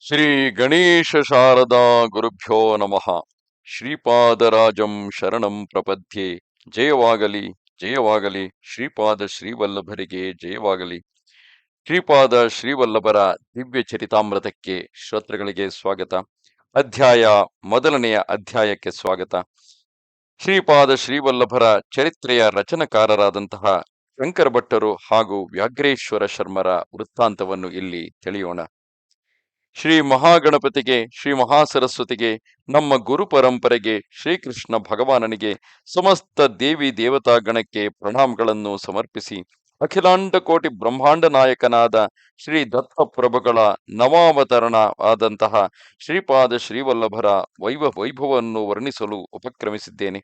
ಶ್ರೀ ಗಣೇಶ ಶಾರದಾ ಗುರುಭ್ಯೋ ನಮಃ. ಶ್ರೀಪಾದರಾಜಂ ಶರಣಂ ಪ್ರಪದ್ಯೆ. ಜಯವಾಗಲಿ ಜಯವಾಗಲಿ ಶ್ರೀಪಾದ ಶ್ರೀವಲ್ಲಭರಿಗೆ ಜಯವಾಗಲಿ. ಶ್ರೀಪಾದ ಶ್ರೀವಲ್ಲಭರ ದಿವ್ಯ ಚರಿತಾಮೃತಕ್ಕೆ ಶ್ರೋತೃಗಳಿಗೆ ಸ್ವಾಗತ. ಮೊದಲನೆಯ ಅಧ್ಯಾಯಕ್ಕೆ ಸ್ವಾಗತ. ಶ್ರೀಪಾದ ಶ್ರೀವಲ್ಲಭರ ಚರಿತ್ರೆಯ ರಚನಕಾರರಾದಂತಹ ಶಂಕರ ಭಟ್ಟರು ಹಾಗೂ ವ್ಯಾಘ್ರೇಶ್ವರ ಶರ್ಮರ ವೃತ್ತಾಂತವನ್ನು ಇಲ್ಲಿ ತಿಳಿಯೋಣ. ಶ್ರೀ ಮಹಾಗಣಪತಿಗೆ, ಶ್ರೀ ಮಹಾಸರಸ್ವತಿಗೆ, ನಮ್ಮ ಗುರು ಪರಂಪರೆಗೆ, ಶ್ರೀಕೃಷ್ಣ ಭಗವಾನನಿಗೆ, ಸಮಸ್ತ ದೇವಿ ದೇವತಾ ಗಣಕ್ಕೆ ಪ್ರಣಾಮಗಳನ್ನು ಸಮರ್ಪಿಸಿ, ಅಖಿಲಾಂಡ ಕೋಟಿ ಬ್ರಹ್ಮಾಂಡ ನಾಯಕನಾದ ಶ್ರೀ ದತ್ತಪ್ರಭುಗಳ ನವಾವತರಣ ಆದಂತಹ ಶ್ರೀಪಾದ ಶ್ರೀವಲ್ಲಭರ ವೈಭವವನ್ನು ವರ್ಣಿಸಲು ಉಪಕ್ರಮಿಸಿದ್ದೇನೆ.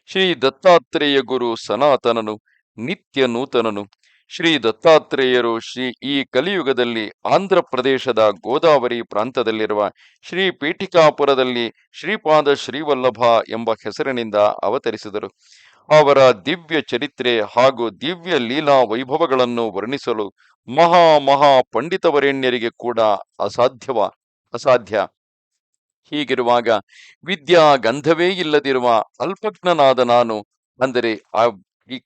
ಶ್ರೀ ದತ್ತಾತ್ರೇಯ ಗುರು ಸನಾತನನು, ನಿತ್ಯ ನೂತನನು. ಶ್ರೀ ದತ್ತಾತ್ರೇಯರು ಈ ಕಲಿಯುಗದಲ್ಲಿ ಆಂಧ್ರ ಪ್ರದೇಶದ ಗೋದಾವರಿ ಪ್ರಾಂತದಲ್ಲಿರುವ ಶ್ರೀ ಪೀಠಿಕಾಪುರದಲ್ಲಿ ಶ್ರೀಪಾದ ಶ್ರೀವಲ್ಲಭ ಎಂಬ ಹೆಸರಿನಿಂದ ಅವತರಿಸಿದರು. ಅವರ ದಿವ್ಯ ಚರಿತ್ರೆ ಹಾಗೂ ದಿವ್ಯ ಲೀಲಾ ವೈಭವಗಳನ್ನು ವರ್ಣಿಸಲು ಮಹಾ ಪಂಡಿತವರೇಣ್ಯರಿಗೆ ಕೂಡ ಅಸಾಧ್ಯ. ಹೀಗಿರುವಾಗ ವಿದ್ಯಾ ಗಂಧವೇ ಇಲ್ಲದಿರುವ ಅಲ್ಪಜ್ಞನಾದ ನಾನು, ಅಂದರೆ ಈ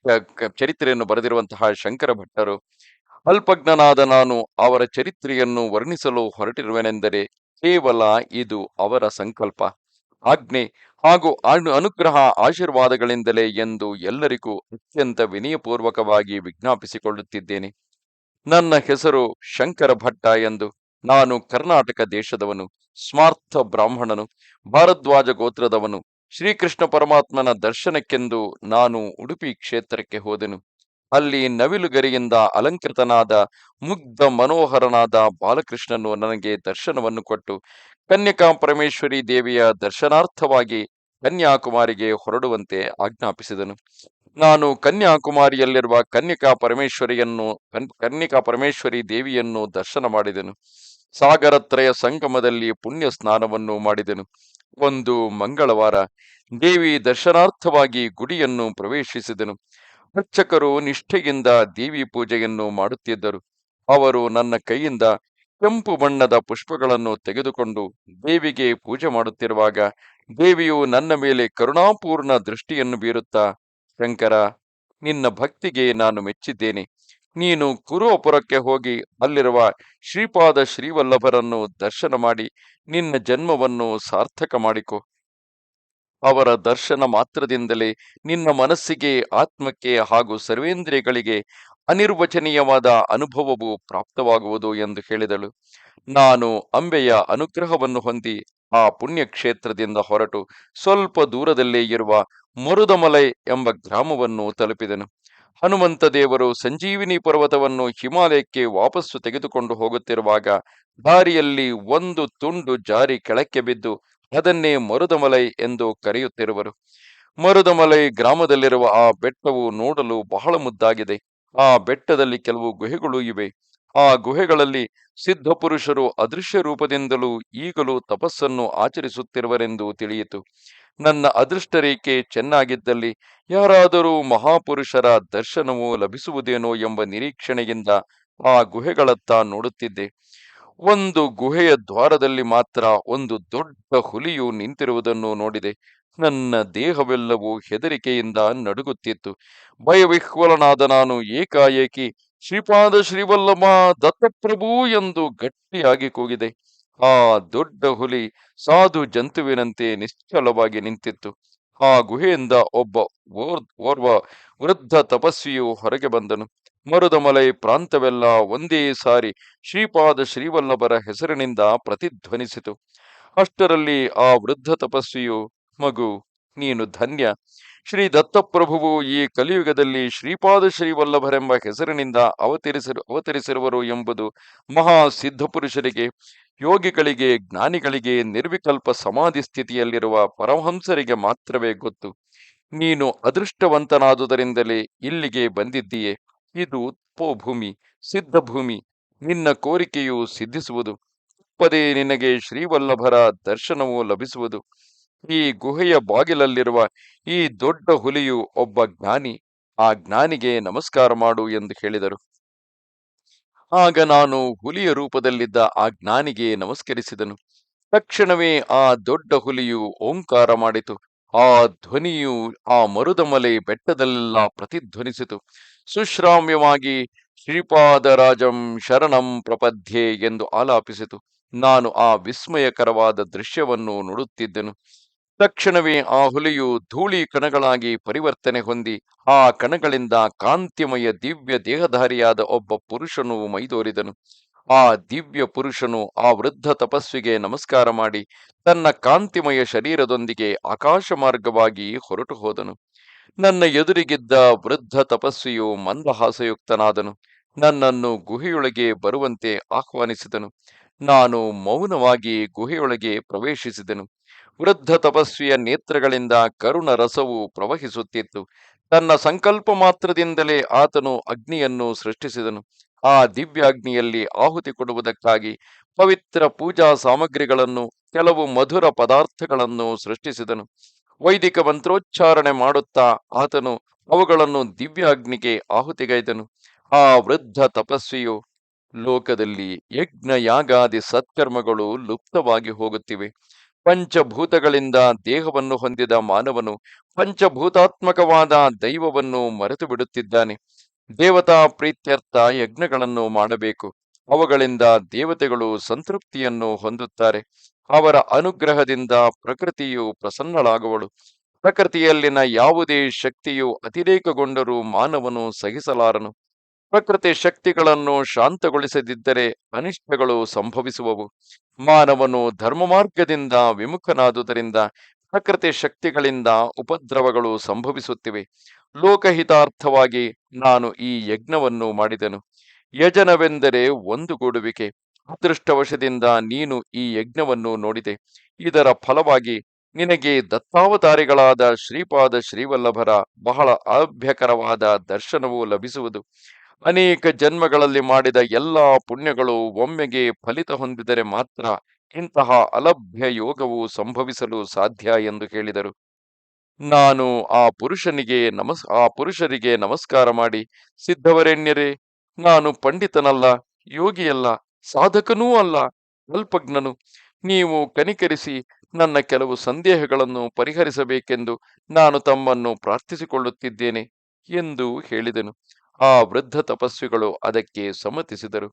ಚರಿತ್ರೆಯನ್ನು ಬರೆದಿರುವಂತಹ ಶಂಕರ ಭಟ್ಟರು, ಅಲ್ಪಜ್ಞನಾದ ನಾನು ಅವರ ಚರಿತ್ರೆಯನ್ನು ವರ್ಣಿಸಲು ಹೊರಟಿರುವೆನೆಂದರೆ ಕೇವಲ ಇದು ಅವರ ಸಂಕಲ್ಪ, ಆಜ್ಞೆ ಹಾಗೂ ಅನುಗ್ರಹ ಆಶೀರ್ವಾದಗಳಿಂದಲೇ ಎಂದು ಎಲ್ಲರಿಗೂ ಅತ್ಯಂತ ವಿನಯಪೂರ್ವಕವಾಗಿ ವಿಜ್ಞಾಪಿಸಿಕೊಳ್ಳುತ್ತಿದ್ದೇನೆ. ನನ್ನ ಹೆಸರು ಶಂಕರ ಭಟ್ಟ ಎಂದು. ನಾನು ಕರ್ನಾಟಕ ದೇಶದವನು, ಸ್ಮಾರ್ಥ ಬ್ರಾಹ್ಮಣನು, ಭಾರದ್ವಾಜ ಗೋತ್ರದವನು. ಶ್ರೀಕೃಷ್ಣ ಪರಮಾತ್ಮನ ದರ್ಶನಕ್ಕೆಂದು ನಾನು ಉಡುಪಿ ಕ್ಷೇತ್ರಕ್ಕೆ ಹೋದೆನು. ಅಲ್ಲಿ ನವಿಲುಗರಿಯಿಂದ ಅಲಂಕೃತನಾದ ಮುಗ್ಧ ಮನೋಹರನಾದ ಬಾಲಕೃಷ್ಣನು ನನಗೆ ದರ್ಶನವನ್ನು ಕೊಟ್ಟು ಕನ್ಯಕಾ ಪರಮೇಶ್ವರಿ ದೇವಿಯ ದರ್ಶನಾರ್ಥವಾಗಿ ಕನ್ಯಾಕುಮಾರಿಗೆ ಹೊರಡುವಂತೆ ಆಜ್ಞಾಪಿಸಿದನು. ನಾನು ಕನ್ಯಾಕುಮಾರಿಯಲ್ಲಿರುವ ಕನ್ಯಕಾ ಪರಮೇಶ್ವರಿ ದೇವಿಯನ್ನು ದರ್ಶನ ಮಾಡಿದೆನು. ಸಾಗರತ್ರಯ ಸಂಗಮದಲ್ಲಿ ಪುಣ್ಯ ಸ್ನಾನವನ್ನು ಮಾಡಿದೆನು. ಒಂದು ಮಂಗಳವಾರ ದೇವಿ ದರ್ಶನಾರ್ಥವಾಗಿ ಗುಡಿಯನ್ನು ಪ್ರವೇಶಿಸಿದೆನು. ಅರ್ಚಕರು ನಿಷ್ಠೆಯಿಂದ ದೇವಿ ಪೂಜೆಯನ್ನು ಮಾಡುತ್ತಿದ್ದರು. ಅವರು ನನ್ನ ಕೈಯಿಂದ ಕೆಂಪು ಬಣ್ಣದ ಪುಷ್ಪಗಳನ್ನು ತೆಗೆದುಕೊಂಡು ದೇವಿಗೆ ಪೂಜೆ ಮಾಡುತ್ತಿರುವಾಗ ದೇವಿಯು ನನ್ನ ಮೇಲೆ ಕರುಣಾಪೂರ್ಣ ದೃಷ್ಟಿಯನ್ನು ಬೀರುತ್ತಾ, ಶಂಕರ, ನಿನ್ನ ಭಕ್ತಿಗೆ ನಾನು ಮೆಚ್ಚಿದ್ದೇನೆ. ನೀನು ಕುರುವಪುರಕ್ಕೆ ಹೋಗಿ ಅಲ್ಲಿರುವ ಶ್ರೀಪಾದ ಶ್ರೀವಲ್ಲಭರನ್ನು ದರ್ಶನ ಮಾಡಿ ನಿನ್ನ ಜನ್ಮವನ್ನು ಸಾರ್ಥಕ ಮಾಡಿಕೊ. ಅವರ ದರ್ಶನ ಮಾತ್ರದಿಂದಲೇ ನಿನ್ನ ಮನಸ್ಸಿಗೆ, ಆತ್ಮಕ್ಕೆ ಹಾಗೂ ಸರ್ವೇಂದ್ರಿಯಗಳಿಗೆ ಅನಿರ್ವಚನೀಯವಾದ ಅನುಭವವು ಪ್ರಾಪ್ತವಾಗುವುದು ಎಂದು ಹೇಳಿದಳು. ನಾನು ಅಂಬೆಯ ಅನುಗ್ರಹವನ್ನು ಹೊಂದಿ ಆ ಪುಣ್ಯಕ್ಷೇತ್ರದಿಂದ ಹೊರಟು ಸ್ವಲ್ಪ ದೂರದಲ್ಲೇ ಇರುವ ಮರುದಮಲೈ ಎಂಬ ಗ್ರಾಮವನ್ನು ತಲುಪಿದೆನು. ಹನುಮಂತ ದೇವರು ಸಂಜೀವಿನಿ ಪರ್ವತವನ್ನು ಹಿಮಾಲಯಕ್ಕೆ ವಾಪಸ್ಸು ತೆಗೆದುಕೊಂಡು ಹೋಗುತ್ತಿರುವಾಗ ದಾರಿಯಲ್ಲಿ ಒಂದು ತುಂಡು ಜಾರಿ ಕೆಳಕ್ಕೆ ಬಿದ್ದು ಅದನ್ನೇ ಮರುದಮಲೈ ಎಂದು ಕರೆಯುತ್ತಿರುವರು. ಮರುದಮಲೈ ಗ್ರಾಮದಲ್ಲಿರುವ ಆ ಬೆಟ್ಟವು ನೋಡಲು ಬಹಳ ಮುದ್ದಾಗಿದೆ. ಆ ಬೆಟ್ಟದಲ್ಲಿ ಕೆಲವು ಗುಹೆಗಳು ಇವೆ. ಆ ಗುಹೆಗಳಲ್ಲಿ ಸಿದ್ಧ ಪುರುಷರು ಅದೃಶ್ಯ ರೂಪದಿಂದಲೂ ಈಗಲೂ ತಪಸ್ಸನ್ನು ಆಚರಿಸುತ್ತಿರುವರೆಂದು ತಿಳಿಯಿತು. ನನ್ನ ಅದೃಷ್ಟ ರೇಖೆ ಚೆನ್ನಾಗಿದ್ದಲ್ಲಿ ಯಾರಾದರೂ ಮಹಾಪುರುಷರ ದರ್ಶನವು ಲಭಿಸುವುದೇನೋ ಎಂಬ ನಿರೀಕ್ಷಣೆಯಿಂದ ಆ ಗುಹೆಗಳತ್ತ ನೋಡುತ್ತಿದ್ದೆ. ಒಂದು ಗುಹೆಯ ದ್ವಾರದಲ್ಲಿ ಮಾತ್ರ ಒಂದು ದೊಡ್ಡ ಹುಲಿಯು ನಿಂತಿರುವುದನ್ನು ನೋಡಿದೆ. ನನ್ನ ದೇಹವೆಲ್ಲವೂ ಹೆದರಿಕೆಯಿಂದ ನಡುಗುತ್ತಿತ್ತು. ಭಯವಿಹ್ವಲನಾದ ನಾನು ಏಕಾಏಕಿ ಶ್ರೀಪಾದ ಶ್ರೀವಲ್ಲಭ ದತ್ತಪ್ರಭು ಎಂದು ಗಟ್ಟಿಯಾಗಿ ಕೂಗಿದೆ. ಆ ದೊಡ್ಡ ಹುಲಿ ಸಾಧು ಜಂತುವಿನಂತೆ ನಿಶ್ಚಲವಾಗಿ ನಿಂತಿತ್ತು. ಆ ಗುಹೆಯಿಂದ ಓರ್ವ ವೃದ್ಧ ತಪಸ್ವಿಯು ಹೊರಗೆ ಬಂದನು. ಮರುದಮಲೈ ಪ್ರಾಂತವೆಲ್ಲ ಒಂದೇ ಸಾರಿ ಶ್ರೀಪಾದ ಶ್ರೀವಲ್ಲಭರ ಹೆಸರಿನಿಂದ ಪ್ರತಿಧ್ವನಿಸಿತು. ಅಷ್ಟರಲ್ಲಿ ಆ ವೃದ್ಧ ತಪಸ್ವಿಯು, ಮಗು, ನೀನು ಧನ್ಯ. ಶ್ರೀ ದತ್ತಪ್ರಭುವು ಈ ಕಲಿಯುಗದಲ್ಲಿ ಶ್ರೀಪಾದ ಶ್ರೀವಲ್ಲಭರೆಂಬ ಹೆಸರಿನಿಂದ ಅವತರಿಸಿರುವರು ಎಂಬುದು ಮಹಾ ಸಿದ್ಧಪುರುಷರಿಗೆ, ಯೋಗಿಗಳಿಗೆ, ಜ್ಞಾನಿಗಳಿಗೆ, ನಿರ್ವಿಕಲ್ಪ ಸಮಾಧಿ ಸ್ಥಿತಿಯಲ್ಲಿರುವ ಪರಮಹಂಸರಿಗೆ ಮಾತ್ರವೇ ಗೊತ್ತು. ನೀನು ಅದೃಷ್ಟವಂತನಾದುದರಿಂದಲೇ ಇಲ್ಲಿಗೆ ಬಂದಿದ್ದೀಯೆ. ಇದು ತಪೋಭೂಮಿ, ಸಿದ್ಧಭೂಮಿ. ನಿನ್ನ ಕೋರಿಕೆಯು ಸಿದ್ಧಿಸುವುದು. ತಪ್ಪದೇ ನಿನಗೆ ಶ್ರೀವಲ್ಲಭರ ದರ್ಶನವು ಲಭಿಸುವುದು. ಈ ಗುಹೆಯ ಬಾಗಿಲಲ್ಲಿರುವ ಈ ದೊಡ್ಡ ಹುಲಿಯು ಒಬ್ಬ ಜ್ಞಾನಿ. ಆ ಜ್ಞಾನಿಗೆ ನಮಸ್ಕಾರ ಮಾಡು ಎಂದು ಹೇಳಿದರು. ಆಗ ನಾನು ಹುಲಿಯ ರೂಪದಲ್ಲಿದ್ದ ಆ ಜ್ಞಾನಿಗೆ ನಮಸ್ಕರಿಸಿದನು. ತಕ್ಷಣವೇ ಆ ದೊಡ್ಡ ಹುಲಿಯು ಓಂಕಾರ ಮಾಡಿತು. ಆ ಧ್ವನಿಯು ಆ ಮರುದಮಲೆ ಬೆಟ್ಟದಲ್ಲೆಲ್ಲ ಪ್ರತಿಧ್ವನಿಸಿತು. ಸುಶ್ರಾವ್ಯವಾಗಿ ಶ್ರೀಪಾದರಾಜಂ ಶರಣಂ ಪ್ರಪದ್ಯೆ ಎಂದು ಆಲಾಪಿಸಿತು. ನಾನು ಆ ವಿಸ್ಮಯಕರವಾದ ದೃಶ್ಯವನ್ನು ನೋಡುತ್ತಿದ್ದೆನು. ತಕ್ಷಣವೇ ಆ ಹುಲಿಯು ಧೂಳಿ ಕಣಗಳಾಗಿ ಪರಿವರ್ತನೆ ಹೊಂದಿ ಆ ಕಣಗಳಿಂದ ಕಾಂತಿಮಯ ದಿವ್ಯ ದೇಹಧಾರಿಯಾದ ಒಬ್ಬ ಪುರುಷನು ಮೈದೋರಿದನು. ಆ ದಿವ್ಯ ಪುರುಷನು ಆ ವೃದ್ಧ ತಪಸ್ವಿಗೆ ನಮಸ್ಕಾರ ಮಾಡಿ ತನ್ನ ಕಾಂತಿಮಯ ಶರೀರದೊಂದಿಗೆ ಆಕಾಶ ಮಾರ್ಗವಾಗಿ ಹೊರಟು ಹೋದನು. ನನ್ನ ಎದುರಿಗಿದ್ದ ವೃದ್ಧ ತಪಸ್ವಿಯು ಮಂದಹಾಸಯುಕ್ತನಾದನು. ನನ್ನನ್ನು ಗುಹೆಯೊಳಗೆ ಬರುವಂತೆ ಆಹ್ವಾನಿಸಿದನು. ನಾನು ಮೌನವಾಗಿ ಗುಹೆಯೊಳಗೆ ಪ್ರವೇಶಿಸಿದೆನು. ವೃದ್ಧ ತಪಸ್ವಿಯ ನೇತ್ರಗಳಿಂದ ಕರುಣ ರಸವು ಪ್ರವಹಿಸುತ್ತಿತ್ತು. ತನ್ನ ಸಂಕಲ್ಪ ಮಾತ್ರದಿಂದಲೇ ಆತನು ಅಗ್ನಿಯನ್ನು ಸೃಷ್ಟಿಸಿದನು. ಆ ದಿವ್ಯಾಗ್ನಿಯಲ್ಲಿ ಆಹುತಿ ಕೊಡುವುದಕ್ಕಾಗಿ ಪವಿತ್ರ ಪೂಜಾ ಸಾಮಗ್ರಿಗಳನ್ನು, ಕೆಲವು ಮಧುರ ಪದಾರ್ಥಗಳನ್ನು ಸೃಷ್ಟಿಸಿದನು. ವೈದಿಕ ಮಂತ್ರೋಚ್ಚಾರಣೆ ಮಾಡುತ್ತಾ ಆತನು ಅವುಗಳನ್ನು ದಿವ್ಯಾಗ್ನಿಗೆ ಆಹುತಿಗೈದನು. ಆ ವೃದ್ಧ ತಪಸ್ವಿಯು, ಲೋಕದಲ್ಲಿ ಯಜ್ಞ ಯಾಗಾದಿ ಸತ್ಕರ್ಮಗಳು ಲುಪ್ತವಾಗಿ ಹೋಗುತ್ತಿವೆ. ಪಂಚಭೂತಗಳಿಂದ ದೇಹವನ್ನು ಹೊಂದಿದ ಮಾನವನು ಪಂಚಭೂತಾತ್ಮಕವಾದ ದೈವವನ್ನು ಮರೆತು ಬಿಡುತ್ತಿದ್ದಾನೆ. ದೇವತಾ ಪ್ರೀತ್ಯರ್ಥ ಯಜ್ಞಗಳನ್ನು ಮಾಡಬೇಕು. ಅವುಗಳಿಂದ ದೇವತೆಗಳು ಸಂತೃಪ್ತಿಯನ್ನು ಹೊಂದುತ್ತಾರೆ. ಅವರ ಅನುಗ್ರಹದಿಂದ ಪ್ರಕೃತಿಯು ಪ್ರಸನ್ನಳಾಗುವಳು. ಪ್ರಕೃತಿಯಲ್ಲಿನ ಯಾವುದೇ ಶಕ್ತಿಯು ಅತಿರೇಕಗೊಂಡರೂ ಮಾನವನು ಸಹಿಸಲಾರನು. ಪ್ರಕೃತಿ ಶಕ್ತಿಗಳನ್ನು ಶಾಂತಗೊಳಿಸದಿದ್ದರೆ ಅನಿಷ್ಟಗಳು ಸಂಭವಿಸುವವು. ಮಾನವನು ಧರ್ಮ ಮಾರ್ಗದಿಂದ ವಿಮುಖನಾದುದರಿಂದ ಪ್ರಕೃತಿ ಶಕ್ತಿಗಳಿಂದ ಉಪದ್ರವಗಳು ಸಂಭವಿಸುತ್ತಿವೆ. ಲೋಕಹಿತಾರ್ಥವಾಗಿ ನಾನು ಈ ಯಜ್ಞವನ್ನು ಮಾಡಿದೆನು. ಯಜನವೆಂದರೆ ಒಂದುಗೂಡುವಿಕೆ. ಅದೃಷ್ಟವಶದಿಂದ ನೀನು ಈ ಯಜ್ಞವನ್ನು ನೋಡಿದೆ. ಇದರ ಫಲವಾಗಿ ನಿನಗೆ ದತ್ತಾವತಾರಿಗಳಾದ ಶ್ರೀಪಾದ ಶ್ರೀವಲ್ಲಭರ ಬಹಳ ಅಲಭ್ಯಕರವಾದ ದರ್ಶನವು ಲಭಿಸುವುದು. ಅನೇಕ ಜನ್ಮಗಳಲ್ಲಿ ಮಾಡಿದ ಎಲ್ಲಾ ಪುಣ್ಯಗಳು ಒಮ್ಮೆಗೆ ಫಲಿತ ಹೊಂದಿದರೆ ಮಾತ್ರ ಇಂತಹ ಅಲಭ್ಯ ಯೋಗವು ಸಂಭವಿಸಲು ಸಾಧ್ಯ ಎಂದು ಹೇಳಿದರು. ನಾನು ಆ ಪುರುಷರಿಗೆ ನಮಸ್ಕಾರ ಮಾಡಿ, ಸಿದ್ಧವರೆಣ್ಯರೇ, ನಾನು ಪಂಡಿತನಲ್ಲ, ಯೋಗಿಯಲ್ಲ, ಸಾಧಕನೂ ಅಲ್ಲ, ಅಲ್ಪಜ್ಞನು. ನೀವು ಕನಿಕರಿಸಿ ನನ್ನ ಕೆಲವು ಸಂದೇಹಗಳನ್ನು ಪರಿಹರಿಸಬೇಕೆಂದು ನಾನು ತಮ್ಮನ್ನು ಪ್ರಾರ್ಥಿಸಿಕೊಳ್ಳುತ್ತಿದ್ದೇನೆ ಎಂದು ಹೇಳಿದೆನು. ಆ ವೃದ್ಧ ತಪಸ್ವಿಗಳು ಅದಕ್ಕೆ ಸಮ್ಮತಿಸಿದರು.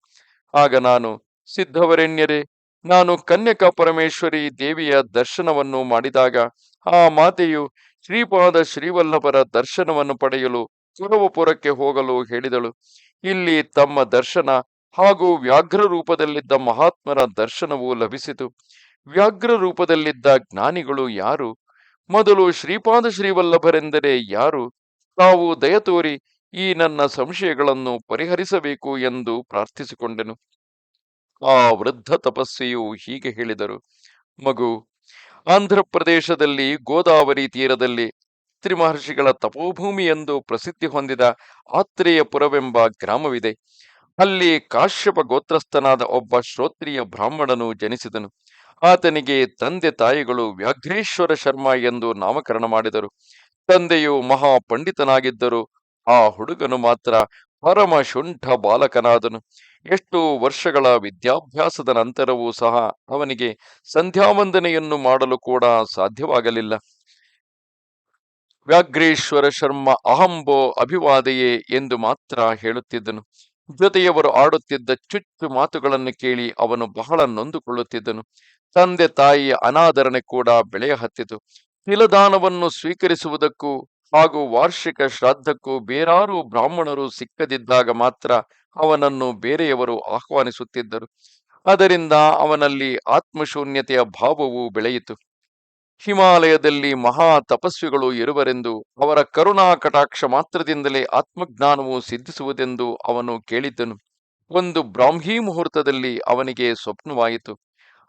ಆಗ ನಾನು, ಸಿದ್ಧವರೆಣ್ಯರೇ, ನಾನು ಕನ್ಯಕಾ ಪರಮೇಶ್ವರಿ ದೇವಿಯ ದರ್ಶನವನ್ನು ಮಾಡಿದಾಗ ಆ ಮಾತೆಯು ಶ್ರೀಪಾದ ಶ್ರೀವಲ್ಲಭರ ದರ್ಶನವನ್ನು ಪಡೆಯಲು ಸುರವಪುರಕ್ಕೆ ಹೋಗಲು ಹೇಳಿದಳು. ಇಲ್ಲಿ ತಮ್ಮ ದರ್ಶನ ಹಾಗೂ ವ್ಯಾಘ್ರ ರೂಪದಲ್ಲಿದ್ದ ಮಹಾತ್ಮರ ದರ್ಶನವೂ ಲಭಿಸಿತು. ವ್ಯಾಘ್ರ ರೂಪದಲ್ಲಿದ್ದ ಜ್ಞಾನಿಗಳು ಯಾರು? ಮೊದಲು ಶ್ರೀಪಾದ ಶ್ರೀವಲ್ಲಭರೆಂದರೆ ಯಾರು? ತಾವು ದಯತೋರಿ ಈ ನನ್ನ ಸಂಶಯಗಳನ್ನು ಪರಿಹರಿಸಬೇಕು ಎಂದು ಪ್ರಾರ್ಥಿಸಿಕೊಂಡೆನು. ಆ ವೃದ್ಧ ತಪಸ್ವಿಯು ಹೀಗೆ ಹೇಳಿದರು. ಮಗು, ಆಂಧ್ರ ಪ್ರದೇಶದಲ್ಲಿ ಗೋದಾವರಿ ತೀರದಲ್ಲಿ ತ್ರಿಮಹರ್ಷಿಗಳ ತಪೋಭೂಮಿ ಎಂದು ಪ್ರಸಿದ್ಧಿ ಹೊಂದಿದ ಆತ್ರೇಯಪುರವೆಂಬ ಗ್ರಾಮವಿದೆ. ಅಲ್ಲಿ ಕಾಶ್ಯಪ ಗೋತ್ರಸ್ಥನಾದ ಒಬ್ಬ ಶ್ರೋತ್ರಿಯ ಬ್ರಾಹ್ಮಣನು ಜನಿಸಿದನು. ಆತನಿಗೆ ತಂದೆ ತಾಯಿಗಳು ವ್ಯಾಘ್ರೇಶ್ವರ ಶರ್ಮ ಎಂದು ನಾಮಕರಣ ಮಾಡಿದರು. ತಂದೆಯು ಮಹಾ ಪಂಡಿತನಾಗಿದ್ದರು. ಆ ಹುಡುಗನು ಮಾತ್ರ ಪರಮ ಶುಂಠ ಬಾಲಕನಾದನು. ಎಷ್ಟು ವರ್ಷಗಳ ವಿದ್ಯಾಭ್ಯಾಸದ ನಂತರವೂ ಸಹ ಅವನಿಗೆ ಸಂಧ್ಯಾವಂದನೆಯನ್ನು ಮಾಡಲು ಕೂಡ ಸಾಧ್ಯವಾಗಲಿಲ್ಲ. ವ್ಯಾಘ್ರೇಶ್ವರ ಶರ್ಮ ಅಹಂಬೋ ಅಭಿವಾದಯೇ ಎಂದು ಮಾತ್ರ ಹೇಳುತ್ತಿದ್ದನು. ಜೊತೆಯವರು ಆಡುತ್ತಿದ್ದ ಚುಚ್ಚು ಮಾತುಗಳನ್ನು ಕೇಳಿ ಅವನು ಬಹಳ ನೊಂದುಕೊಳ್ಳುತ್ತಿದ್ದನು. ತಂದೆ ತಾಯಿಯ ಅನಾದರಣೆ ಕೂಡ ಬೆಳೆಯ ಹತ್ತಿತು. ತಿಲದಾನವನ್ನು ಸ್ವೀಕರಿಸುವುದಕ್ಕೂ ಹಾಗೂ ವಾರ್ಷಿಕ ಶ್ರಾದ್ದಕ್ಕೂ ಬೇರಾರು ಬ್ರಾಹ್ಮಣರು ಸಿಕ್ಕದಿದ್ದಾಗ ಮಾತ್ರ ಅವನನ್ನು ಬೇರೆಯವರು ಆಹ್ವಾನಿಸುತ್ತಿದ್ದರು. ಅದರಿಂದ ಅವನಲ್ಲಿ ಆತ್ಮಶೂನ್ಯತೆಯ ಭಾವವು ಬೆಳೆಯಿತು. ಹಿಮಾಲಯದಲ್ಲಿ ಮಹಾ ತಪಸ್ವಿಗಳು ಇರುವರೆಂದು, ಅವರ ಕರುಣಾ ಕಟಾಕ್ಷ ಮಾತ್ರದಿಂದಲೇ ಆತ್ಮಜ್ಞಾನವು ಸಿದ್ಧಿಸುವುದೆಂದು ಅವನು ಕೇಳಿದ್ದನು. ಒಂದು ಬ್ರಾಹ್ಮೀ ಮುಹೂರ್ತದಲ್ಲಿ ಅವನಿಗೆ ಸ್ವಪ್ನವಾಯಿತು.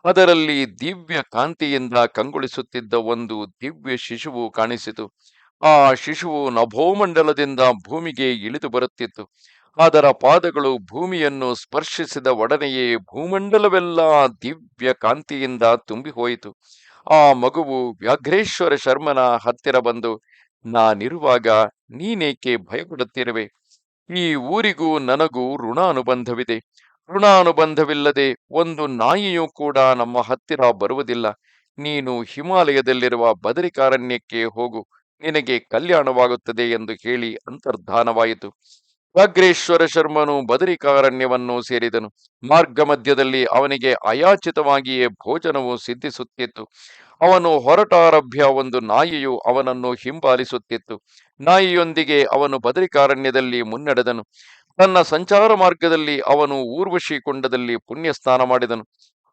ಅದರಲ್ಲಿ ದಿವ್ಯ ಕಾಂತಿಯಿಂದ ಕಂಗೊಳಿಸುತ್ತಿದ್ದ ಒಂದು ದಿವ್ಯ ಶಿಶುವು ಕಾಣಿಸಿತು. ಆ ಶಿಶುವು ನಭೋಮಂಡಲದಿಂದ ಭೂಮಿಗೆ ಇಳಿದು ಬರುತ್ತಿತ್ತು. ಅದರ ಪಾದಗಳು ಭೂಮಿಯನ್ನು ಸ್ಪರ್ಶಿಸಿದ ಒಡನೆಯೇ ಭೂಮಂಡಲವೆಲ್ಲ ದಿವ್ಯ ಕಾಂತಿಯಿಂದ ತುಂಬಿ ಹೋಯಿತು. ಆ ಮಗುವು ವ್ಯಾಘ್ರೇಶ್ವರ ಶರ್ಮನ ಹತ್ತಿರ ಬಂದು, ನಾನಿರುವಾಗ ನೀನೇಕೆ ಭಯಪಡುತ್ತಿರುವೆ? ಈ ಊರಿಗೂ ನನಗೂ ಋಣಾನುಬಂಧವಿದೆ. ಋಣಾನುಬಂಧವಿಲ್ಲದೆ ಒಂದು ನಾಯಿಯೂ ಕೂಡ ನಮ್ಮ ಹತ್ತಿರ ಬರುವುದಿಲ್ಲ. ನೀನು ಹಿಮಾಲಯದಲ್ಲಿರುವ ಬದರಿಕಾರಣ್ಯಕ್ಕೆ ಹೋಗು, ನಿನಗೆ ಕಲ್ಯಾಣವಾಗುತ್ತದೆ ಎಂದು ಹೇಳಿ ಅಂತರ್ಧಾನವಾಯಿತು. ವ್ಯಾಘ್ರೇಶ್ವರ ಶರ್ಮನು ಬದರಿಕಾರಣ್ಯವನ್ನು ಸೇರಿದನು. ಮಾರ್ಗ ಮಧ್ಯದಲ್ಲಿ ಅವನಿಗೆ ಅಯಾಚಿತವಾಗಿಯೇ ಭೋಜನವು ಸಿದ್ಧಿಸುತ್ತಿತ್ತು. ಅವನು ಹೊರಟಾರಭ್ಯ ಒಂದು ನಾಯಿಯು ಅವನನ್ನು ಹಿಂಬಾಲಿಸುತ್ತಿತ್ತು. ನಾಯಿಯೊಂದಿಗೆ ಅವನು ಬದರಿಕಾರಣ್ಯದಲ್ಲಿ ಮುನ್ನಡೆದನು. ತನ್ನ ಸಂಚಾರ ಮಾರ್ಗದಲ್ಲಿ ಅವನು ಊರ್ವಶಿ ಕುಂಡದಲ್ಲಿ ಪುಣ್ಯ ಸ್ನಾನ ಮಾಡಿದನು.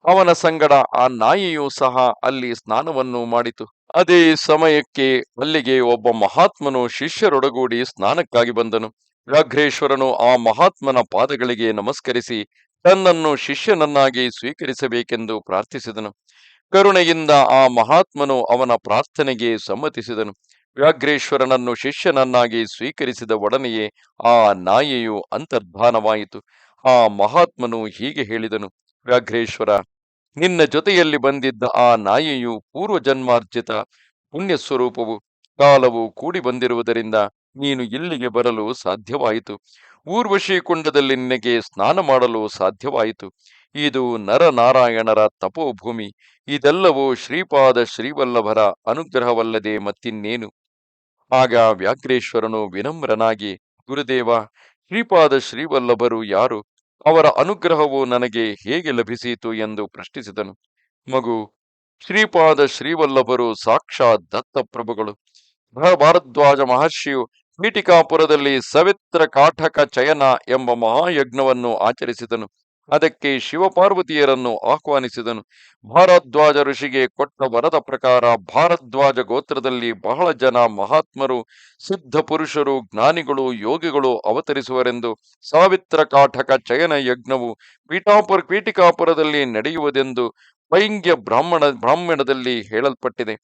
ಅವನ ಸಂಗಡ ಆ ನಾಯಿಯೂ ಸಹ ಅಲ್ಲಿ ಸ್ನಾನವನ್ನು ಮಾಡಿತು. ಅದೇ ಸಮಯಕ್ಕೆ ಅಲ್ಲಿಗೆ ಒಬ್ಬ ಮಹಾತ್ಮನು ಶಿಷ್ಯರೊಡಗೂಡಿ ಸ್ನಾನಕ್ಕಾಗಿ ಬಂದನು. ವ್ಯಾಘ್ರೇಶ್ವರನು ಆ ಮಹಾತ್ಮನ ಪಾದಗಳಿಗೆ ನಮಸ್ಕರಿಸಿ ತನ್ನನ್ನು ಶಿಷ್ಯನನ್ನಾಗಿ ಸ್ವೀಕರಿಸಬೇಕೆಂದು ಪ್ರಾರ್ಥಿಸಿದನು. ಕರುಣೆಯಿಂದ ಆ ಮಹಾತ್ಮನು ಅವನ ಪ್ರಾರ್ಥನೆಗೆ ಸಮ್ಮತಿಸಿದನು. ವ್ಯಾಘ್ರೇಶ್ವರನನ್ನು ಶಿಷ್ಯನನ್ನಾಗಿ ಸ್ವೀಕರಿಸಿದ ಒಡನೆಯೇ ಆ ನಾಯಿಯು ಅಂತರ್ಧಾನವಾಯಿತು. ಆ ಮಹಾತ್ಮನು ಹೀಗೆ ಹೇಳಿದನು: ವ್ಯಾಘ್ರೇಶ್ವರ, ನಿನ್ನ ಜೊತೆಯಲ್ಲಿ ಬಂದಿದ್ದ ಆ ನಾಯಿಯು ಪೂರ್ವಜನ್ಮಾರ್ಜಿತ ಪುಣ್ಯ ಸ್ವರೂಪವು. ಕಾಲವು ಕೂಡಿ ಬಂದಿರುವುದರಿಂದ ನೀನು ಇಲ್ಲಿಗೆ ಬರಲು ಸಾಧ್ಯವಾಯಿತು. ಊರ್ವಶಿ ಕುಂಡದಲ್ಲಿ ನಿನಗೆ ಸ್ನಾನ ಮಾಡಲು ಸಾಧ್ಯವಾಯಿತು. ಇದು ನರನಾರಾಯಣರ ತಪೋಭೂಮಿ. ಇದೆಲ್ಲವೂ ಶ್ರೀಪಾದ ಶ್ರೀವಲ್ಲಭರ ಅನುಗ್ರಹವಲ್ಲದೆ ಮತ್ತಿನ್ನೇನು? ಆಗ ವ್ಯಾಘ್ರೇಶ್ವರನು ವಿನಮ್ರನಾಗಿ, ಗುರುದೇವ, ಶ್ರೀಪಾದ ಶ್ರೀವಲ್ಲಭರು ಯಾರು? ಅವರ ಅನುಗ್ರಹವು ನನಗೆ ಹೇಗೆ ಲಭಿಸಿತು ಎಂದು ಪ್ರಶ್ನಿಸಿದನು. ಮಗು, ಶ್ರೀಪಾದ ಶ್ರೀವಲ್ಲಭರು ಸಾಕ್ಷಾತ್ ದತ್ತಪ್ರಭುಗಳು. ಭಾರದ್ವಾಜ ಮಹರ್ಷಿಯು ಪೀಠಿಕಾಪುರದಲ್ಲಿ ಸವಿತ್ರ ಕಾಠಕ ಚಯನ ಎಂಬ ಮಹಾಯಜ್ಞವನ್ನು ಆಚರಿಸಿದನು. ಅದಕ್ಕೆ ಶಿವಪಾರ್ವತಿಯರನ್ನು ಆಹ್ವಾನಿಸಿದನು. ಭಾರದ್ವಾಜ ಋಷಿಗೆ ಕೊಟ್ಟ ವರದ ಪ್ರಕಾರ ಭಾರದ್ವಾಜ ಗೋತ್ರದಲ್ಲಿ ಬಹಳ ಜನ ಮಹಾತ್ಮರು, ಸಿದ್ಧ ಪುರುಷರು, ಜ್ಞಾನಿಗಳು, ಯೋಗಿಗಳು ಅವತರಿಸುವರೆಂದು ಸಾವಿತ್ರ ಕಾಠಕ ಚಯನ ಯಜ್ಞವು ಪೀಠಿಕಾಪುರದಲ್ಲಿ ನಡೆಯುವುದೆಂದು ಪೈಂಗ್ಯ ಬ್ರಾಹ್ಮಣದಲ್ಲಿ ಹೇಳಲ್ಪಟ್ಟಿದೆ.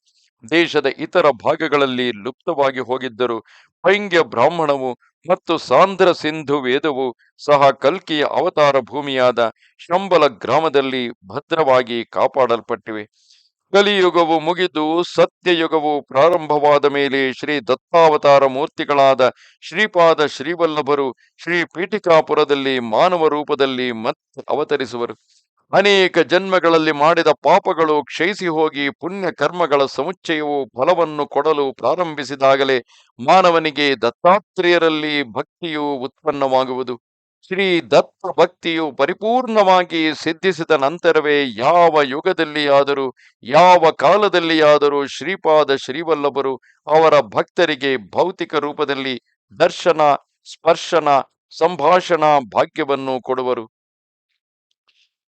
ದೇಶದ ಇತರ ಭಾಗಗಳಲ್ಲಿ ಲುಪ್ತವಾಗಿ ಹೋಗಿದ್ದರೂ ಪೈಂಗ್ಯ ಬ್ರಾಹ್ಮಣವು ಮತ್ತು ಸಾಂಧ್ರ ಸಿಂಧು ವೇದವು ಸಹ ಕಲ್ಕಿಯ ಅವತಾರ ಭೂಮಿಯಾದ ಶಂಬಲ ಗ್ರಾಮದಲ್ಲಿ ಭದ್ರವಾಗಿ ಕಾಪಾಡಲ್ಪಟ್ಟಿವೆ. ಕಲಿಯುಗವು ಮುಗಿದು ಸತ್ಯಯುಗವು ಪ್ರಾರಂಭವಾದ ಮೇಲೆ ಶ್ರೀ ದತ್ತಾವತಾರ ಮೂರ್ತಿಗಳಾದ ಶ್ರೀಪಾದ ಶ್ರೀವಲ್ಲಭರು ಶ್ರೀ ಪೀಠಿಕಾಪುರದಲ್ಲಿ ಮಾನವ ರೂಪದಲ್ಲಿ ಮತ್ತೆ ಅವತರಿಸುವರು. ಅನೇಕ ಜನ್ಮಗಳಲ್ಲಿ ಮಾಡಿದ ಪಾಪಗಳು ಕ್ಷಯಿಸಿ ಹೋಗಿ ಪುಣ್ಯ ಕರ್ಮಗಳ ಸಮುಚ್ಚಯವು ಫಲವನ್ನು ಕೊಡಲು ಪ್ರಾರಂಭಿಸಿದಾಗಲೇ ಮಾನವನಿಗೆ ದತ್ತಾತ್ರೇಯರಲ್ಲಿ ಭಕ್ತಿಯು ಉತ್ಪನ್ನವಾಗುವುದು. ಶ್ರೀ ದತ್ತ ಭಕ್ತಿಯು ಪರಿಪೂರ್ಣವಾಗಿ ಸಿದ್ಧಿಸಿದ ನಂತರವೇ ಯಾವ ಯುಗದಲ್ಲಿಯಾದರೂ ಯಾವ ಕಾಲದಲ್ಲಿಯಾದರೂ ಶ್ರೀಪಾದ ಶ್ರೀವಲ್ಲಭರು ಅವರ ಭಕ್ತರಿಗೆ ಭೌತಿಕ ರೂಪದಲ್ಲಿ ದರ್ಶನ, ಸ್ಪರ್ಶನ, ಸಂಭಾಷಣ ಭಾಗ್ಯವನ್ನು ಕೊಡುವರು.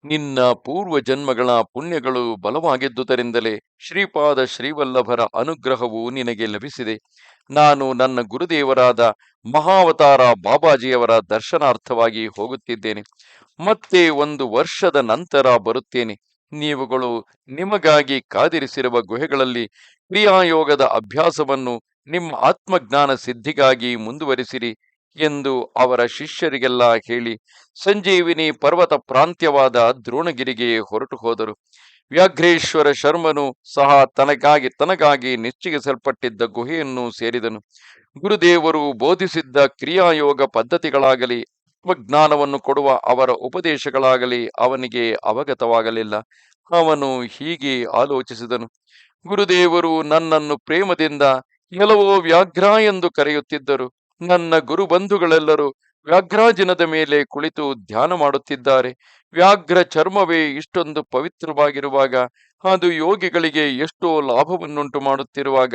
ನಿನ್ನ ಪೂರ್ವ ಜನ್ಮಗಳ ಪುಣ್ಯಗಳು ಬಲವಾಗಿದ್ದುದರಿಂದಲೇ ಶ್ರೀಪಾದ ಶ್ರೀವಲ್ಲಭರ ಅನುಗ್ರಹವು ನಿನಗೆ ಲಭಿಸಿದೆ. ನಾನು ನನ್ನ ಗುರುದೇವರಾದ ಮಹಾವತಾರ ಬಾಬಾಜಿಯವರ ದರ್ಶನಾರ್ಥವಾಗಿ ಹೋಗುತ್ತಿದ್ದೇನೆ. ಮತ್ತೆ 1 ವರ್ಷದ ನಂತರ ಬರುತ್ತೇನೆ. ನೀವುಗಳು ನಿಮಗಾಗಿ ಕಾದಿರಿಸಿರುವ ಗುಹೆಗಳಲ್ಲಿ ಕ್ರಿಯಾಯೋಗದ ಅಭ್ಯಾಸವನ್ನು ನಿಮ್ಮ ಆತ್ಮಜ್ಞಾನ ಸಿದ್ಧಿಗಾಗಿ ಮುಂದುವರಿಸಿರಿ ಎಂದು ಅವರ ಶಿಷ್ಯರಿಗೆಲ್ಲ ಹೇಳಿ ಸಂಜೀವಿನಿ ಪರ್ವತ ಪ್ರಾಂತ್ಯವಾದ ದ್ರೋಣಗಿರಿಗೆ ಹೊರಟು ಹೋದರು. ವ್ಯಾಘ್ರೇಶ್ವರ ಶರ್ಮನು ಸಹ ತನಗಾಗಿ ನಿಶ್ಚಯಿಸಲ್ಪಟ್ಟಿದ್ದ ಗುಹೆಯನ್ನು ಸೇರಿದನು. ಗುರುದೇವರು ಬೋಧಿಸಿದ್ದ ಕ್ರಿಯಾಯೋಗ ಪದ್ಧತಿಗಳಾಗಲಿ ಆತ್ಮಜ್ಞಾನವನ್ನು ಕೊಡುವ ಅವರ ಉಪದೇಶಗಳಾಗಲಿ ಅವನಿಗೆ ಅವಗತವಾಗಲಿಲ್ಲ. ಅವನು ಹೀಗೆ ಆಲೋಚಿಸಿದನು: ಗುರುದೇವರು ನನ್ನನ್ನು ಪ್ರೇಮದಿಂದ ಎಲ್ಲವೋ ವ್ಯಾಘ್ರ ಎಂದು ಕರೆಯುತ್ತಿದ್ದರು. ನನ್ನ ಗುರುಬಂಧುಗಳೆಲ್ಲರೂ ವ್ಯಾಘ್ರಾಜಿನದ ಮೇಲೆ ಕುಳಿತು ಧ್ಯಾನ ಮಾಡುತ್ತಿದ್ದಾರೆ. ವ್ಯಾಘ್ರ ಚರ್ಮವೇ ಇಷ್ಟೊಂದು ಪವಿತ್ರವಾಗಿರುವಾಗ, ಅದು ಯೋಗಿಗಳಿಗೆ ಎಷ್ಟೋ ಲಾಭವನ್ನುಂಟು ಮಾಡುತ್ತಿರುವಾಗ,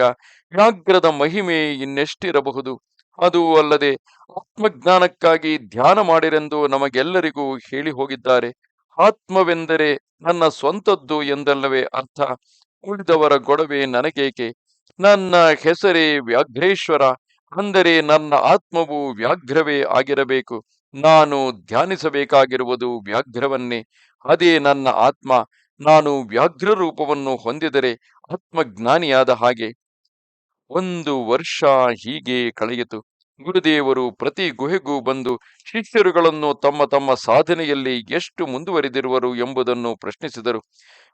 ವ್ಯಾಘ್ರದ ಮಹಿಮೆ ಇನ್ನೆಷ್ಟಿರಬಹುದು? ಅದೂ ಅಲ್ಲದೆ ಆತ್ಮಜ್ಞಾನಕ್ಕಾಗಿ ಧ್ಯಾನ ಮಾಡಿರೆಂದು ನಮಗೆಲ್ಲರಿಗೂ ಹೇಳಿ ಹೋಗಿದ್ದಾರೆ. ಆತ್ಮವೆಂದರೆ ನನ್ನ ಸ್ವಂತದ್ದು ಎಂದಲ್ಲವೇ ಅರ್ಥ? ಉಳಿದವರ ಗೊಡವೆ ನನಗೇಕೆ? ನನ್ನ ಹೆಸರೇ ವ್ಯಾಘ್ರೇಶ್ವರ, ಅಂದರೆ ನನ್ನ ಆತ್ಮವು ವ್ಯಾಘ್ರವೇ ಆಗಿರಬೇಕು. ನಾನು ಧ್ಯಾನಿಸಬೇಕಾಗಿರುವುದು ವ್ಯಾಘ್ರವನ್ನೇ. ಅದೇ ನನ್ನ ಆತ್ಮ. ನಾನು ವ್ಯಾಘ್ರ ರೂಪವನ್ನು ಹೊಂದಿದರೆ ಆತ್ಮಜ್ಞಾನಿಯಾದ ಹಾಗೆ. 1 ವರ್ಷ ಹೀಗೆ ಕಳೆಯಿತು. ಗುರುದೇವರು ಪ್ರತಿ ಗುಹೆಗೂ ಬಂದು ಶಿಷ್ಯರುಗಳನ್ನು ತಮ್ಮ ತಮ್ಮ ಸಾಧನೆಯಲ್ಲಿ ಎಷ್ಟು ಮುಂದುವರಿದಿರುವರು ಎಂಬುದನ್ನು ಪ್ರಶ್ನಿಸಿದರು.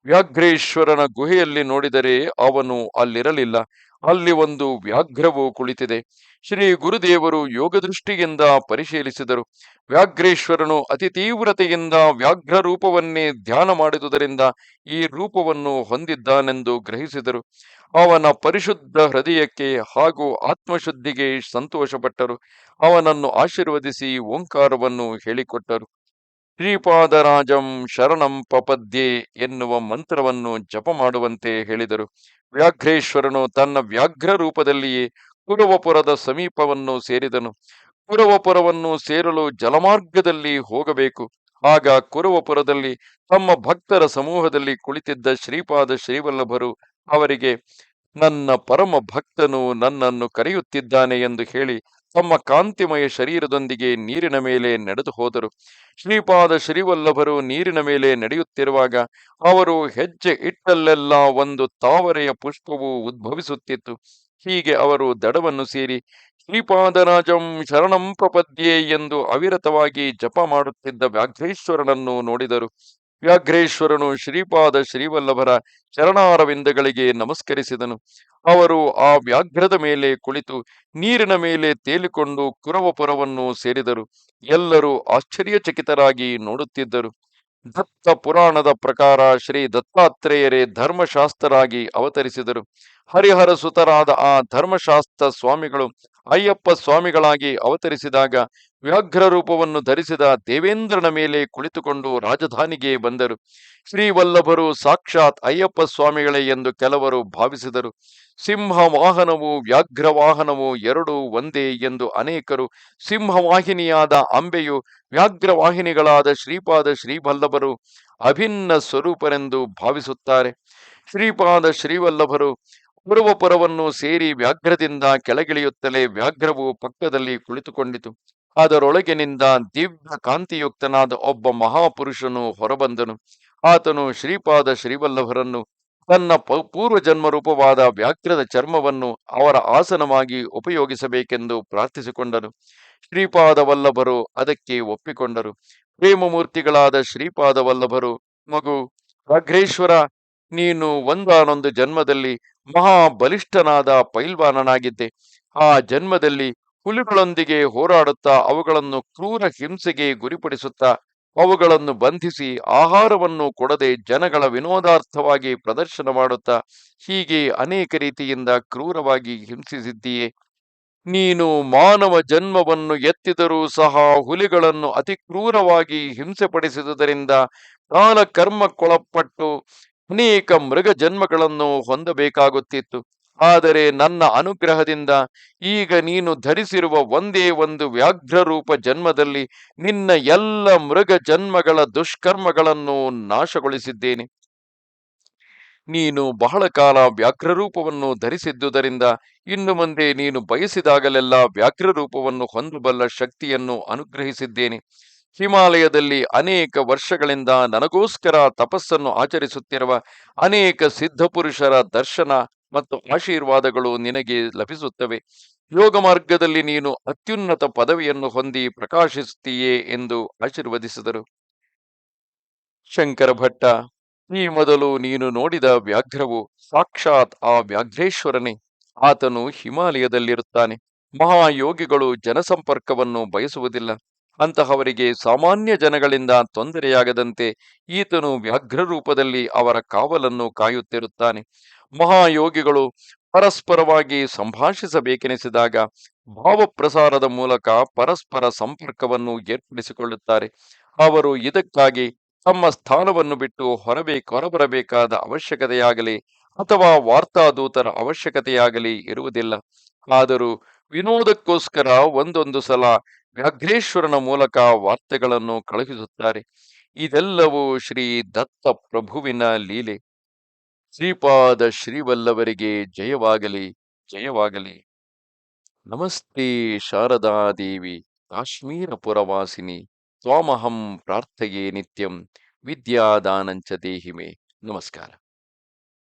ವ್ಯಾಘ್ರೇಶ್ವರನ ಗುಹೆಯಲ್ಲಿ ನೋಡಿದರೆ ಅವನು ಅಲ್ಲಿರಲಿಲ್ಲ. ಅಲ್ಲಿ ಒಂದು ವ್ಯಾಘ್ರವು ಕುಳಿತಿದೆ. ಶ್ರೀ ಗುರುದೇವರು ಯೋಗದೃಷ್ಟಿಯಿಂದ ಪರಿಶೀಲಿಸಿದರು. ವ್ಯಾಘ್ರೇಶ್ವರನು ಅತಿ ತೀವ್ರತೆಯಿಂದ ವ್ಯಾಘ್ರ ರೂಪವನ್ನೇ ಧ್ಯಾನ ಮಾಡಿದುದರಿಂದ ಈ ರೂಪವನ್ನು ಹೊಂದಿದ್ದಾನೆಂದು ಗ್ರಹಿಸಿದರು. ಅವನ ಪರಿಶುದ್ಧ ಹೃದಯಕ್ಕೆ ಹಾಗೂ ಆತ್ಮಶುದ್ಧಿಗೆ ಸಂತೋಷಪಟ್ಟರು. ಅವನನ್ನು ಆಶೀರ್ವದಿಸಿ ಓಂಕಾರವನ್ನು ಹೇಳಿಕೊಟ್ಟರು. ಶ್ರೀಪಾದರಾಜಂ ಶರಣಂ ಪಪದ್ಯೆ ಎನ್ನುವ ಮಂತ್ರವನ್ನು ಜಪ ಮಾಡುವಂತೆ ಹೇಳಿದರು. ವ್ಯಾಘ್ರೇಶ್ವರನು ತನ್ನ ವ್ಯಾಘ್ರ ರೂಪದಲ್ಲಿಯೇ ಕುರವಪುರದ ಸಮೀಪವನ್ನು ಸೇರಿದನು. ಕುರವಪುರವನ್ನು ಸೇರಲು ಜಲಮಾರ್ಗದಲ್ಲಿ ಹೋಗಬೇಕು. ಆಗ ಕುರವಪುರದಲ್ಲಿ ತಮ್ಮ ಭಕ್ತರ ಸಮೂಹದಲ್ಲಿ ಕುಳಿತಿದ್ದ ಶ್ರೀಪಾದ ಶ್ರೀವಲ್ಲಭರು ಅವರಿಗೆ, ನನ್ನ ಪರಮ ಭಕ್ತನು ನನ್ನನ್ನು ಕರೆಯುತ್ತಿದ್ದಾನೆ ಎಂದು ಹೇಳಿ ತಮ್ಮ ಕಾಂತಿಮಯ ಶರೀರದೊಂದಿಗೆ ನೀರಿನ ಮೇಲೆ ನಡೆದು ಹೋದರು. ಶ್ರೀಪಾದ ಶ್ರೀವಲ್ಲಭರು ನೀರಿನ ಮೇಲೆ ನಡೆಯುತ್ತಿರುವಾಗ ಅವರು ಹೆಜ್ಜೆ ಇಟ್ಟಲ್ಲೆಲ್ಲ ಒಂದು ತಾವರೆಯ ಪುಷ್ಪವು ಉದ್ಭವಿಸುತ್ತಿತ್ತು. ಹೀಗೆ ಅವರು ದಡವನ್ನು ಸೇರಿ ಶ್ರೀಪಾದರಾಜಂ ಶರಣಂ ಪ್ರಪದ್ಯೆ ಎಂದು ಅವಿರತವಾಗಿ ಜಪ ಮಾಡುತ್ತಿದ್ದ ವ್ಯಾಘ್ರೇಶ್ವರನನ್ನು ನೋಡಿದರು. ವ್ಯಾಘ್ರೇಶ್ವರನು ಶ್ರೀಪಾದ ಶ್ರೀವಲ್ಲಭರ ಚರಣಾರವಿಂದಗಳಿಗೆ ನಮಸ್ಕರಿಸಿದನು. ಅವರು ಆ ವ್ಯಾಘ್ರದ ಮೇಲೆ ಕುಳಿತು ನೀರಿನ ಮೇಲೆ ತೇಲಿಕೊಂಡು ಕುರವಪುರವನ್ನು ಸೇರಿದರು. ಎಲ್ಲರೂ ಆಶ್ಚರ್ಯಚಕಿತರಾಗಿ ನೋಡುತ್ತಿದ್ದರು. ದತ್ತ ಪುರಾಣದ ಪ್ರಕಾರ ಶ್ರೀ ದತ್ತಾತ್ರೇಯರೇ ಧರ್ಮಶಾಸ್ತ್ರರಾಗಿ ಅವತರಿಸಿದರು. ಹರಿಹರ ಸುತರಾದ ಆ ಧರ್ಮಶಾಸ್ತ್ರ ಸ್ವಾಮಿಗಳು ಅಯ್ಯಪ್ಪ ಸ್ವಾಮಿಗಳಾಗಿ ಅವತರಿಸಿದಾಗ ವ್ಯಾಘ್ರ ರೂಪವನ್ನು ಧರಿಸಿದ ದೇವೇಂದ್ರನ ಮೇಲೆ ಕುಳಿತುಕೊಂಡು ರಾಜಧಾನಿಗೆ ಬಂದರು. ಶ್ರೀವಲ್ಲಭರು ಸಾಕ್ಷಾತ್ ಅಯ್ಯಪ್ಪ ಸ್ವಾಮಿಗಳೇ ಎಂದು ಕೆಲವರು ಭಾವಿಸಿದರು. ಸಿಂಹ ವಾಹನವು ವ್ಯಾಘ್ರ ವಾಹನವು ಎರಡೂ ಒಂದೇ ಎಂದು ಅನೇಕರು, ಸಿಂಹವಾಹಿನಿಯಾದ ಅಂಬೆಯು ವ್ಯಾಘ್ರವಾಹಿನಿಗಳಾದ ಶ್ರೀಪಾದ ಶ್ರೀವಲ್ಲಭರು ಅಭಿನ್ನ ಸ್ವರೂಪರೆಂದು ಭಾವಿಸುತ್ತಾರೆ. ಶ್ರೀಪಾದ ಶ್ರೀವಲ್ಲಭರು ಪೂರ್ವಪುರವನ್ನು ಸೇರಿ ವ್ಯಾಘ್ರದಿಂದ ಕೆಳಗಿಳಿಯುತ್ತಲೇ ವ್ಯಾಘ್ರವು ಪಕ್ಕದಲ್ಲಿ ಕುಳಿತುಕೊಂಡಿತು. ಅದರೊಳಗಿನಿಂದ ದಿವ್ಯ ಕಾಂತಿಯುಕ್ತನಾದ ಒಬ್ಬ ಮಹಾಪುರುಷನು ಹೊರಬಂದನು. ಆತನು ಶ್ರೀಪಾದ ಶ್ರೀವಲ್ಲಭರನ್ನು ತನ್ನ ಪೂರ್ವಜನ್ಮ ರೂಪವಾದ ವ್ಯಾಘ್ರದ ಚರ್ಮವನ್ನು ಅವರ ಆಸನವಾಗಿ ಉಪಯೋಗಿಸಬೇಕೆಂದು ಪ್ರಾರ್ಥಿಸಿಕೊಂಡನು. ಶ್ರೀಪಾದ ವಲ್ಲಭರು ಅದಕ್ಕೆ ಒಪ್ಪಿಕೊಂಡರು. ಪ್ರೇಮಮೂರ್ತಿಗಳಾದ ಶ್ರೀಪಾದ ವಲ್ಲಭರು, ಮಗು ವ್ಯಾಘ್ರೇಶ್ವರ, ನೀನು ಒಂದಾನೊಂದು ಜನ್ಮದಲ್ಲಿ ಮಹಾಬಲಿಷ್ಠನಾದ ಪೈಲ್ವಾನನಾಗಿದ್ದೆ. ಆ ಜನ್ಮದಲ್ಲಿ ಹುಲಿಗಳೊಂದಿಗೆ ಹೋರಾಡುತ್ತಾ ಅವುಗಳನ್ನು ಕ್ರೂರ ಹಿಂಸೆಗೆ ಗುರಿಪಡಿಸುತ್ತಾ ಅವುಗಳನ್ನು ಬಂಧಿಸಿ ಆಹಾರವನ್ನು ಕೊಡದೆ ಜನಗಳ ವಿನೋದಾರ್ಥವಾಗಿ ಪ್ರದರ್ಶನ ಮಾಡುತ್ತಾ ಹೀಗೆ ಅನೇಕ ರೀತಿಯಿಂದ ಕ್ರೂರವಾಗಿ ಹಿಂಸಿಸಿದ್ದೀಯೆ. ನೀನು ಮಾನವ ಜನ್ಮವನ್ನು ಎತ್ತಿದರೂ ಸಹ ಹುಲಿಗಳನ್ನು ಅತಿ ಕ್ರೂರವಾಗಿ ಹಿಂಸೆಪಡಿಸಿದುದರಿಂದ ಕಾಲಕರ್ಮಕ್ಕೊಳಪಟ್ಟು ಅನೇಕ ಮೃಗ ಜನ್ಮಗಳನ್ನು ಹೊಂದಬೇಕಾಗುತ್ತಿತ್ತು. ಆದರೆ ನನ್ನ ಅನುಗ್ರಹದಿಂದ ಈಗ ನೀನು ಧರಿಸಿರುವ ಒಂದೇ ಒಂದು ವ್ಯಾಘ್ರ ರೂಪ ಜನ್ಮದಲ್ಲಿ ನಿನ್ನ ಎಲ್ಲ ಮೃಗ ಜನ್ಮಗಳ ದುಷ್ಕರ್ಮಗಳನ್ನು ನಾಶಗೊಳಿಸಿದ್ದೇನೆ. ನೀನು ಬಹಳ ಕಾಲ ವ್ಯಾಘ್ರ ರೂಪವನ್ನು ಧರಿಸಿದ್ದುದರಿಂದ ಇನ್ನು ಮುಂದೆ ನೀನು ಬಯಸಿದಾಗಲೆಲ್ಲ ವ್ಯಾಘ್ರ ರೂಪವನ್ನು ಹೊಂದಬಲ್ಲ ಶಕ್ತಿಯನ್ನು ಅನುಗ್ರಹಿಸಿದ್ದೇನೆ. ಹಿಮಾಲಯದಲ್ಲಿ ಅನೇಕ ವರ್ಷಗಳಿಂದ ನನಗೋಸ್ಕರ ತಪಸ್ಸನ್ನು ಆಚರಿಸುತ್ತಿರುವ ಅನೇಕ ಸಿದ್ಧಪುರುಷರ ದರ್ಶನ ಮತ್ತು ಆಶೀರ್ವಾದಗಳು ನಿನಗೆ ಲಭಿಸುತ್ತವೆ. ಯೋಗ ಮಾರ್ಗದಲ್ಲಿ ನೀನು ಅತ್ಯುನ್ನತ ಪದವಿಯನ್ನು ಹೊಂದಿ ಪ್ರಕಾಶಿಸುತ್ತೀಯೇ ಎಂದು ಆಶೀರ್ವದಿಸಿದರು. ಶಂಕರ ಭಟ್ಟ, ಈ ಮೊದಲು ನೀನು ನೋಡಿದ ವ್ಯಾಘ್ರವು ಸಾಕ್ಷಾತ್ ಆ ವ್ಯಾಘ್ರೇಶ್ವರನೇ. ಆತನು ಹಿಮಾಲಯದಲ್ಲಿರುತ್ತಾನೆ. ಮಹಾಯೋಗಿಗಳು ಜನಸಂಪರ್ಕವನ್ನು ಬಯಸುವುದಿಲ್ಲ. ಅಂತಹವರಿಗೆ ಸಾಮಾನ್ಯ ಜನಗಳಿಂದ ತೊಂದರೆಯಾಗದಂತೆ ಈತನು ವ್ಯಾಘ್ರ ರೂಪದಲ್ಲಿ ಅವರ ಕಾವಲನ್ನು ಕಾಯುತ್ತಿರುತ್ತಾನೆ. ಮಹಾಯೋಗಿಗಳು ಪರಸ್ಪರವಾಗಿ ಸಂಭಾಷಿಸಬೇಕೆನಿಸಿದಾಗ ಭಾವಪ್ರಸಾರದ ಮೂಲಕ ಪರಸ್ಪರ ಸಂಪರ್ಕವನ್ನು ಏರ್ಪಡಿಸಿಕೊಳ್ಳುತ್ತಾರೆ. ಅವರು ಇದಕ್ಕಾಗಿ ತಮ್ಮ ಸ್ಥಾನವನ್ನು ಬಿಟ್ಟು ಹೊರಬರಬೇಕಾದ ಅವಶ್ಯಕತೆಯಾಗಲಿ ಅಥವಾ ವಾರ್ತಾದೂತರ ಅವಶ್ಯಕತೆಯಾಗಲಿ ಇರುವುದಿಲ್ಲ. ಆದರೂ ವಿನೋದಕ್ಕೋಸ್ಕರ ಒಂದೊಂದು ಸಲ ವ್ಯಾಘ್ರೇಶ್ವರನ ಮೂಲಕ ವಾರ್ತೆಗಳನ್ನು ಕಳುಹಿಸುತ್ತಾರೆ. ಇದೆಲ್ಲವೂ ಶ್ರೀ ದತ್ತ ಪ್ರಭುವಿನ ಲೀಲೆ. ಶ್ರೀಪಾದ ಶ್ರೀವಲ್ಲವರಿಗೆ ಜಯವಾಗಲಿ, ಜಯವಾಗಲಿ. ನಮಸ್ತೆ ಶಾರದಾದೇವಿ ಕಾಶ್ಮೀರ ಪುರವಾಸಿನಿ ತ್ವಾಮಹಂ ಪ್ರಾರ್ಥಯೇ ನಿತ್ಯಂ ವಿದ್ಯಾದಾನಂಚ ದೇಹಿಮೆ. ನಮಸ್ಕಾರ.